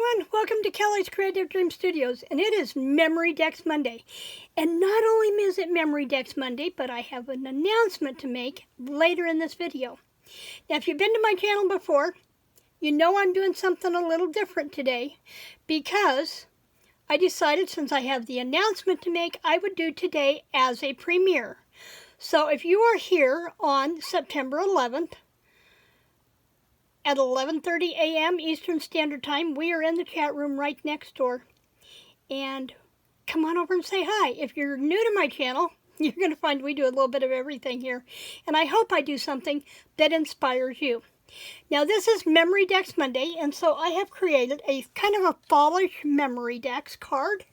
everyone, welcome to Kelly's Creative Dream Studios, and it is Memory DEX Monday. And not only is it Memory DEX Monday, but I have an announcement to make later in this video. Now, if you've been to my channel before, you know I'm doing something a little different today because I decided since I have the announcement to make, I would do today as a premiere. So if you are here on September 11th, at 11:30 a.m. Eastern Standard Time, we are in the chat room right next door. And come on over and say hi. If you're new to my channel, you're going to find we do a little bit of everything here. And I hope I do something that inspires you. Now, this is Memory DEX Monday, and so I have created a kind of a fallish Memory DEX card.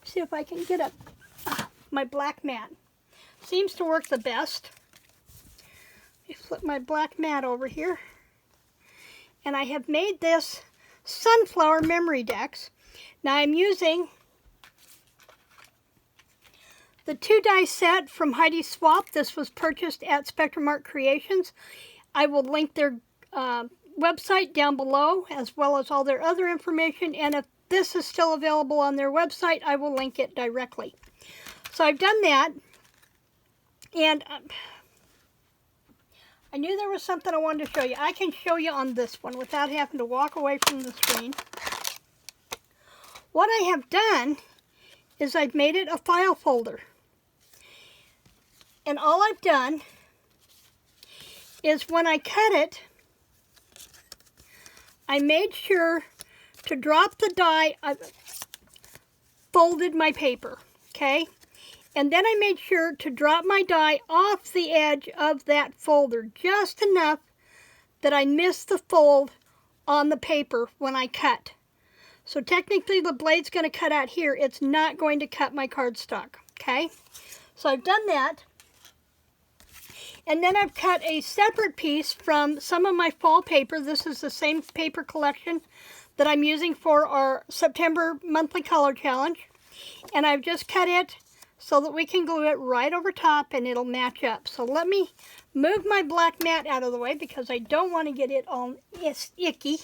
See if I can get up my black mat. Seems to work the best. Let me flip my black mat over here. And I have made this sunflower memory DEX. Now I'm using the 2-die set from Heidi Swap. This was purchased at Spectrum Art Creations. I will link their website down below, as well as all their other information. And if this is still available on their website, I will link it directly. So I've done that. And I knew there was something I wanted to show you. I can show you on this one without having to walk away from the screen. What I have done is I've made it a file folder. And all I've done is when I cut it, I made sure to drop the die. I folded my paper, okay? And then I made sure to drop my die off the edge of that folder, just enough that I missed the fold on the paper when I cut. So technically the blade's going to cut out here. It's not going to cut my cardstock, okay? So I've done that. And then I've cut a separate piece from some of my fall paper. This is the same paper collection that I'm using for our September monthly color challenge. And I've just cut it so that we can glue it right over top and it'll match up. So let me move my black mat out of the way because I don't want to get it all icky.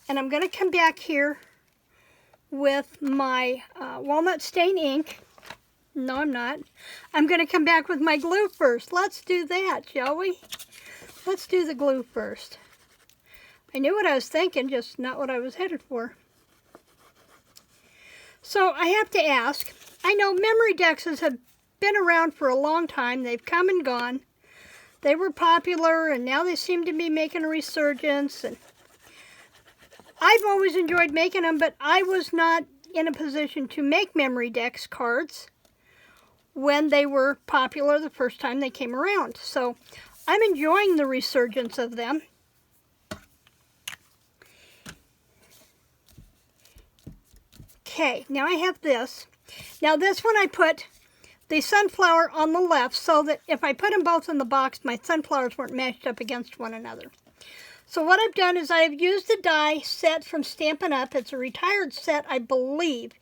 And I'm going to come back here with my walnut stain ink. No, I'm not. I'm going to come back with my glue first. Let's do that, shall we? Let's do the glue first. I knew what I was thinking, just not what I was headed for. So I have to ask, I know memory DEXs have been around for a long time. They've come and gone. They were popular, and now they seem to be making a resurgence. And I've always enjoyed making them, but I was not in a position to make memory DEX cards when they were popular the first time they came around. So I'm enjoying the resurgence of them. Okay, now I have this. Now this one I put the sunflower on the left so that if I put them both in the box, my sunflowers weren't mashed up against one another. So what I've done is I've used a die set from Stampin' Up. It's a retired set, I believe.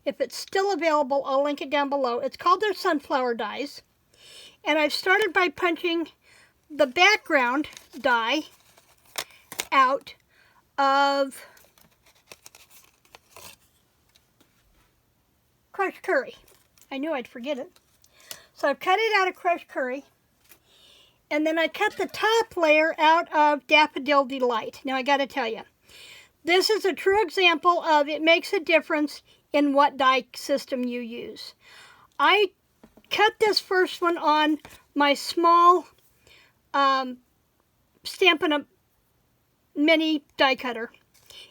If it's still available, I'll link it down below. It's called their sunflower dies. And I've started by punching the background die out of crushed curry. I knew I'd forget it. So I've cut it out of crushed curry. And then I cut the top layer out of Daffodil Delight. Now I got to tell you, this is a true example of it makes a difference in what die system you use. I cut this first one on my small Stampin' Up mini die cutter.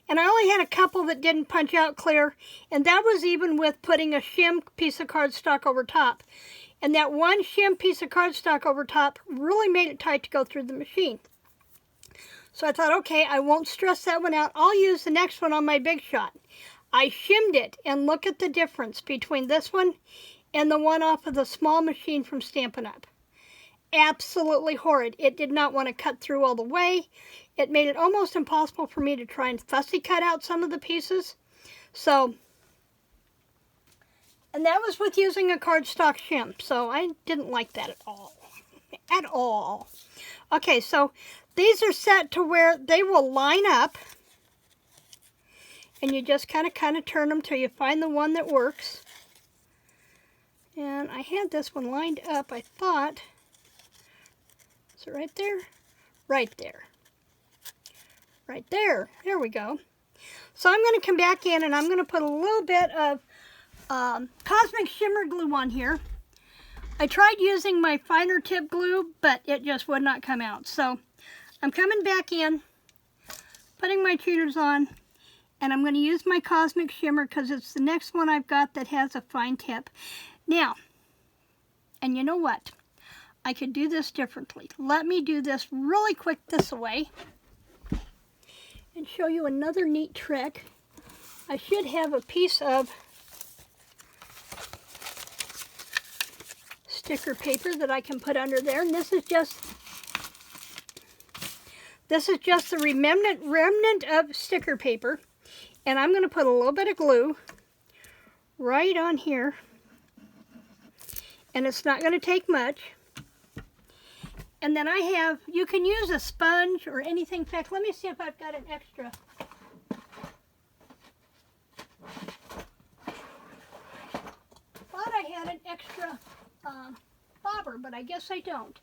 And I only had a couple that didn't punch out clear, and that was even with putting a shim piece of cardstock over top. And that one shim piece of cardstock over top really made it tight to go through the machine. So I thought, okay, I won't stress that one out. I'll use the next one on my Big Shot. I shimmed it, and look at the difference between this one and the one off of the small machine from Stampin' Up. Absolutely horrid. It did not want to cut through all the way. It made it almost impossible for me to try and fussy cut out some of the pieces. So, and that was with using a cardstock shim. So I didn't like that at all. At all. Okay, so these are set to where they will line up. And you just kind of turn them till you find the one that works. And I had this one lined up, I thought. Is it right there? Right there. Right there. There we go. So I'm going to come back in and I'm going to put a little bit of Cosmic Shimmer glue on here. I tried using my finer tip glue, but it just would not come out. So I'm coming back in, putting my tuners on, and I'm going to use my Cosmic Shimmer because it's the next one I've got that has a fine tip. Now, and you know what? I could do this differently. Let me do this really quick this way and show you another neat trick. I should have a piece of sticker paper that I can put under there, and this is just the remnant of sticker paper. And I'm going to put a little bit of glue right on here. And it's not going to take much. And then I have, you can use a sponge or anything. In fact, let me see if I've got an extra. Thought I had an extra bobber, but I guess I don't.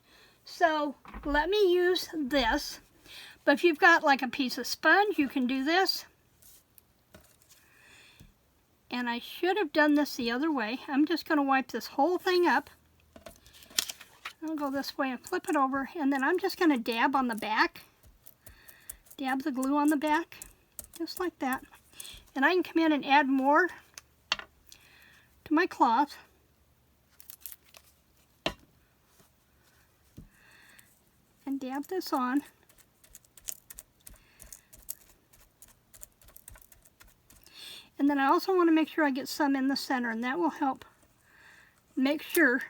So let me use this. But if you've got like a piece of sponge, you can do this. And I should have done this the other way. I'm just going to wipe this whole thing up. I'll go this way and flip it over. And then I'm just going to dab on the back. Dab the glue on the back. Just like that. And I can come in and add more to my cloth. And dab this on. And then I also want to make sure I get some in the center, and that will help make sure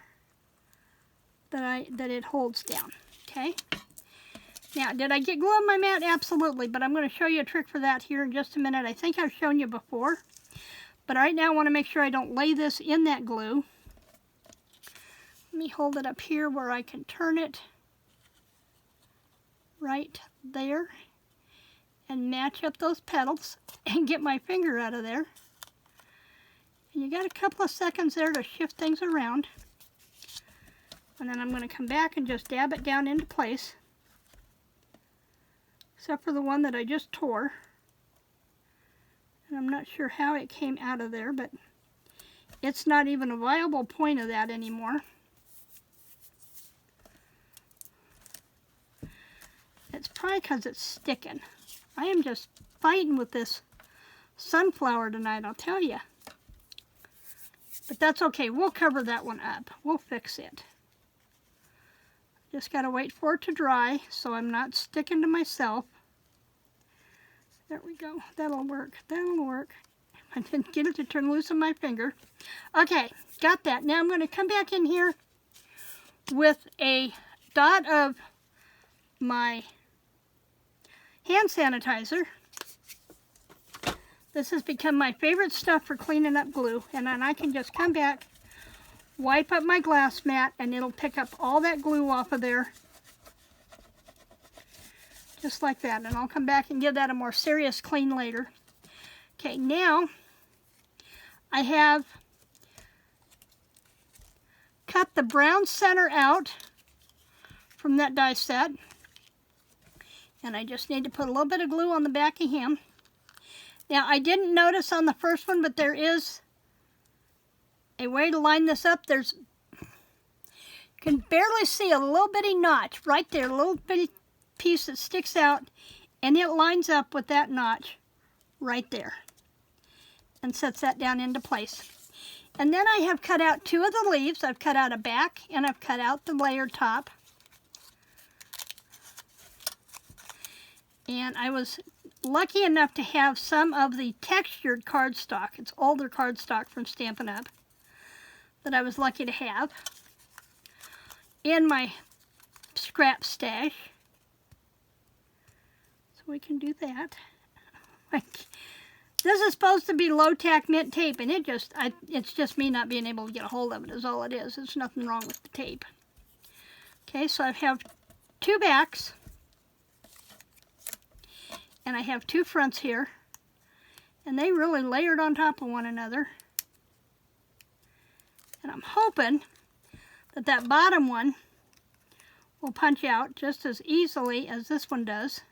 that it holds down. Okay? Now, did I get glue on my mat? Absolutely, but I'm going to show you a trick for that here in just a minute. I think I've shown you before, but right now I want to make sure I don't lay this in that glue. Let me hold it up here where I can turn it right there and match up those petals and get my finger out of there. And you got a couple of seconds there to shift things around. And then I'm going to come back and just dab it down into place. Except for the one that I just tore. And I'm not sure how it came out of there, but it's not even a viable point of that anymore. It's probably because it's sticking. I am just fighting with this sunflower tonight, I'll tell you. But that's okay. We'll cover that one up. We'll fix it. Just got to wait for it to dry so I'm not sticking to myself. There we go. That'll work. That'll work. I didn't get it to turn loose on my finger. Okay, got that. Now I'm going to come back in here with a dot of my hand sanitizer. This has become my favorite stuff for cleaning up glue, and then I can just come back, wipe up my glass mat, and it'll pick up all that glue off of there. Just like that, and I'll come back and give that a more serious clean later. Okay, now I have cut the brown center out from that die set. And I just need to put a little bit of glue on the back of him. Now, I didn't notice on the first one, but there is a way to line this up. You can barely see a little bitty notch right there, a little bitty piece that sticks out, and it lines up with that notch right there and sets that down into place. And then I have cut out two of the leaves. I've cut out a back, and I've cut out the layer top. And I was lucky enough to have some of the textured cardstock. It's older cardstock from Stampin' Up that I was lucky to have in my scrap stash. So we can do that. This is supposed to be low-tack mint tape, and it's just me not being able to get a hold of it is all it is. There's nothing wrong with the tape. Okay, so I have two backs. And I have two fronts here, And they really layered on top of one another. And I'm hoping that that bottom one will punch out just as easily as this one does.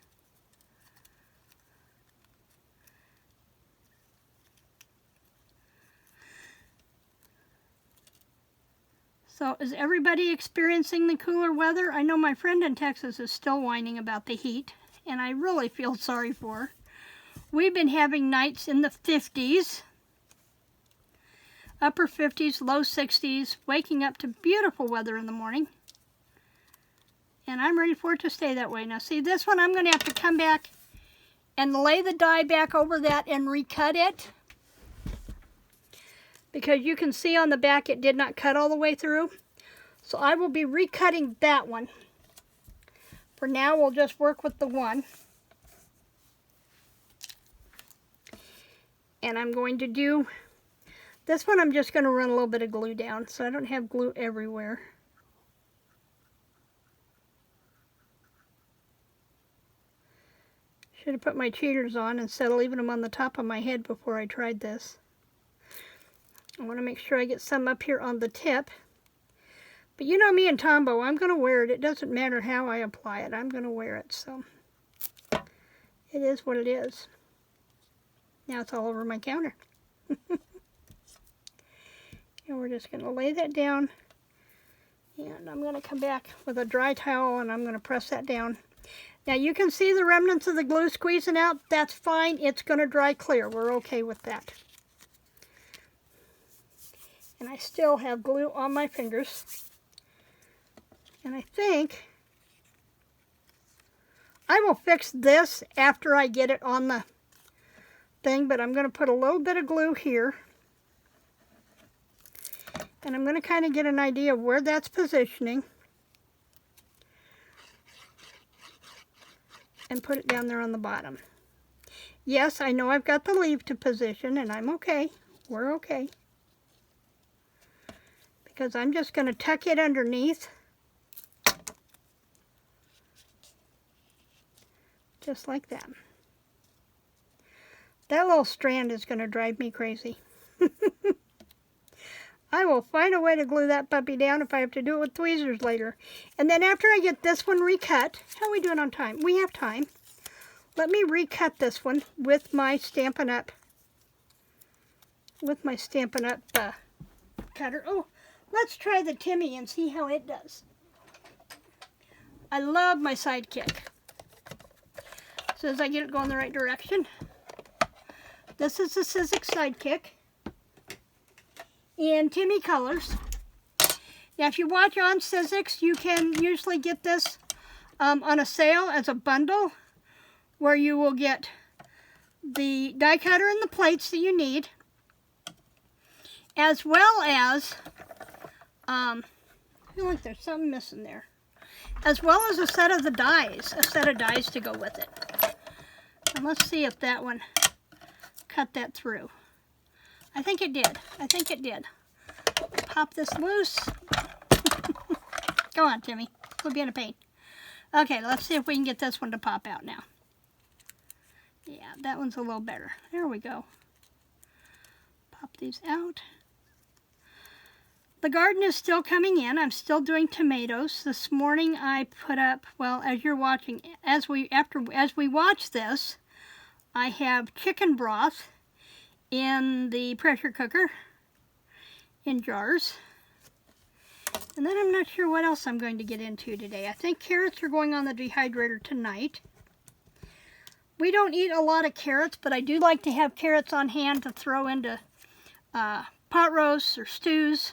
So is everybody experiencing the cooler weather? I know my friend in Texas is still whining about the heat, and I really feel sorry for her. We've been having nights in the 50s, upper 50s, low 60s, waking up to beautiful weather in the morning. And I'm ready for it to stay that way. Now see, this one I'm going to have to come back and lay the die back over that and recut it. Because you can see on the back it did not cut all the way through. So I will be recutting that one. For now, we'll just work with the one. And I'm going to do, this one I'm just going to run a little bit of glue down so I don't have glue everywhere. Should have put my cheaters on instead of leaving them on the top of my head before I tried this. I want to make sure I get some up here on the tip. But you know me and Tombow, I'm going to wear it. It doesn't matter how I apply it. I'm going to wear it. So it is what it is. Now it's all over my counter. And we're just going to lay that down. And I'm going to come back with a dry towel and I'm going to press that down. Now you can see the remnants of the glue squeezing out. That's fine. It's going to dry clear. We're okay with that. And I still have glue on my fingers. And I think I will fix this after I get it on the thing, but I'm going to put a little bit of glue here. And I'm going to kind of get an idea of where that's positioning. And put it down there on the bottom. Yes, I know I've got the leaf to position, and I'm okay. We're okay. Because I'm just going to tuck it underneath. Just like that. That little strand is going to drive me crazy. I will find a way to glue that puppy down if I have to do it with tweezers later. And then after I get this one recut, how are we doing on time? We have time. Let me recut this one with my Stampin' Up. With my Stampin' Up cutter. Oh, let's try the Timmy and see how it does. I love my Sidekick. As soon as I get it going the right direction. This is the Sizzix Sidekick in Timmy colors. Now, if you watch on Sizzix, you can usually get this on a sale as a bundle, where you will get the die cutter and the plates that you need, as well as, I feel like there's something missing there, as well as a set of dies to go with it. And let's see if that one cut that through. I think it did. I think it did. Pop this loose. Go on, Timmy. Quit being a pain. Okay, let's see if we can get this one to pop out now. Yeah, that one's a little better. There we go. Pop these out. The garden is still coming in. I'm still doing tomatoes. This morning I put up, well, as you're watching, as we watch this, I have chicken broth in the pressure cooker in jars. And then I'm not sure what else I'm going to get into today. I think carrots are going on the dehydrator tonight. We don't eat a lot of carrots, but I do like to have carrots on hand to throw into pot roasts or stews.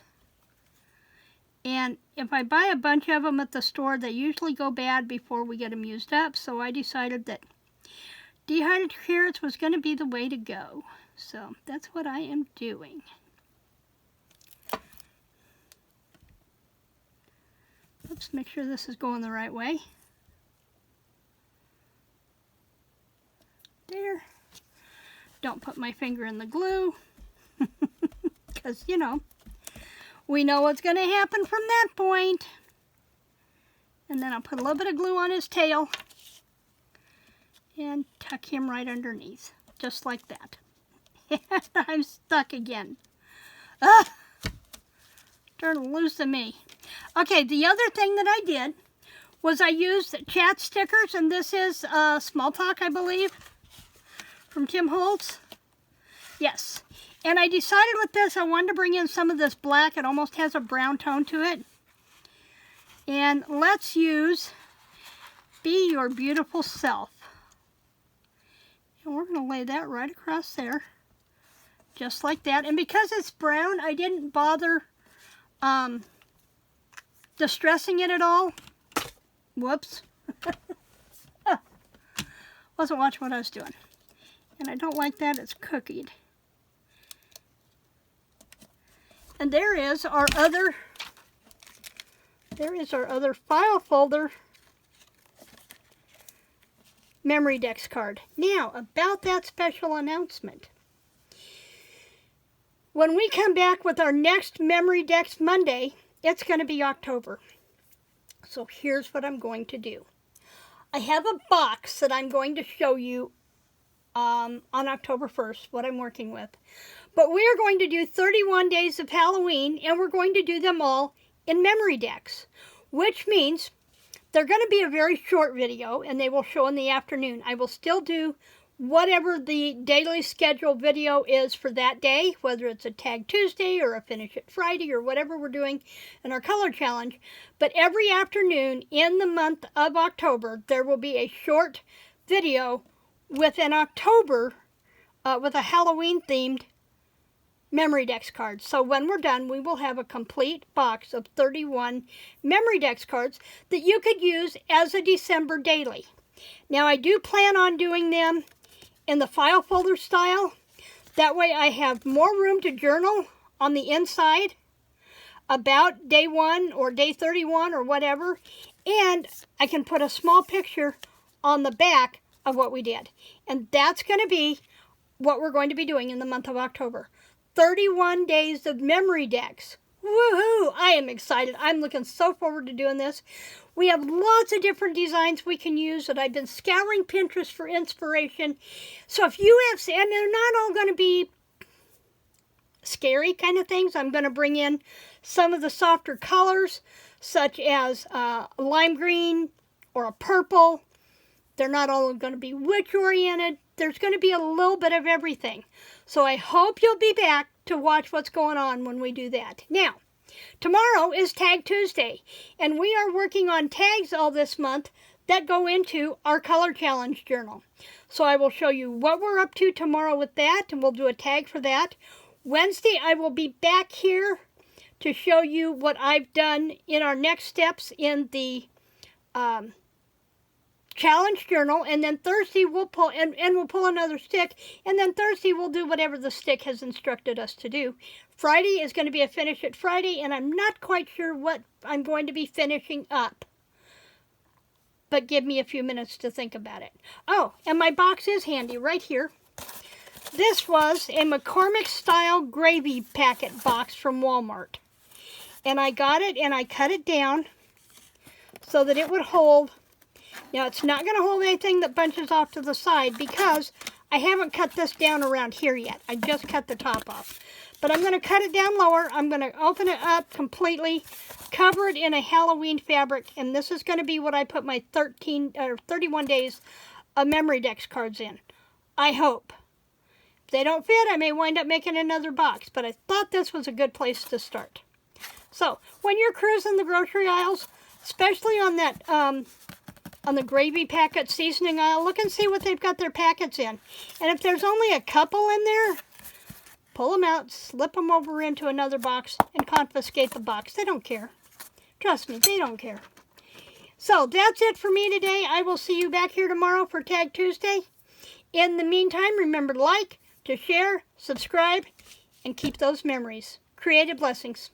And if I buy a bunch of them at the store, they usually go bad before we get them used up. So I decided that dehydrated carrots was going to be the way to go. So that's what I am doing. Let's make sure this is going the right way. There. Don't put my finger in the glue. Because, you know, we know what's going to happen from that point. And then I'll put a little bit of glue on his tail. And tuck him right underneath. Just like that. I'm stuck again. Ugh. Turn loose of me. Okay, the other thing that I did was I used chat stickers, and this is Small Talk, I believe, from Tim Holtz. Yes. And I decided with this I wanted to bring in some of this black. It almost has a brown tone to it. And let's use Be Your Beautiful Self. And we're going to lay that right across there. Just like that. And because it's brown, I didn't bother distressing it at all. Whoops. Wasn't watching what I was doing. And I don't like that. It's cookied. And there is our other file folder Memory DEX card. Now, about that special announcement. When we come back with our next Memory DEX Monday, it's going to be October. So here's what I'm going to do. I have a box that I'm going to show you on October 1st, what I'm working with. But we are going to do 31 days of Halloween, and we're going to do them all in Memory DEX, which means they're going to be a very short video, and they will show in the afternoon. I will still do whatever the daily schedule video is for that day, whether it's a Tag Tuesday or a Finish It Friday or whatever we're doing in our color challenge. But every afternoon in the month of October, there will be a short video with an October, with a Halloween-themed Memory DEX cards. So when we're done, we will have a complete box of 31 Memory DEX cards that you could use as a December daily. Now, I do plan on doing them in the file folder style. That way I have more room to journal on the inside about day 1 or day 31 or whatever. And I can put a small picture on the back of what we did. And that's going to be what we're going to be doing in the month of October. 31 days of Memory DEX. Woohoo! I am excited. I'm looking so forward to doing this. We have lots of different designs we can use that I've been scouring Pinterest for inspiration. So if you have, and they're not all going to be scary kind of things. I'm going to bring in some of the softer colors, such as lime green or a purple. They're not all going to be witch-oriented. There's going to be a little bit of everything. So I hope you'll be back to watch what's going on when we do that. Now, tomorrow is Tag Tuesday, and we are working on tags all this month that go into our Color Challenge journal. So I will show you what we're up to tomorrow with that, and we'll do a tag for that. Wednesday, I will be back here to show you what I've done in our next steps in the challenge journal, and then Thursday we'll pull and we'll pull another stick, and then Thursday we'll do whatever the stick has instructed us to do. Friday is going to be a Finish It Friday, and I'm not quite sure what I'm going to be finishing up, but give me a few minutes to think about it. Oh, and my box is handy right here. This was a McCormick style gravy packet box from Walmart, and I got it and I cut it down so that it would hold. Now, it's not going to hold anything that bunches off to the side because I haven't cut this down around here yet. I just cut the top off. But I'm going to cut it down lower. I'm going to open it up completely, cover it in a Halloween fabric, and this is going to be what I put my 31 days of Memory DEX cards in. I hope. If they don't fit, I may wind up making another box, but I thought this was a good place to start. So, when you're cruising the grocery aisles, especially on that on the gravy packet seasoning aisle, look and see what they've got their packets in. And if there's only a couple in there, pull them out, slip them over into another box, and confiscate the box. They don't care. Trust me, they don't care. So that's it for me today. I will see you back here tomorrow for Tag Tuesday. In the meantime, remember to like, to share, subscribe, and keep those memories. Creative blessings.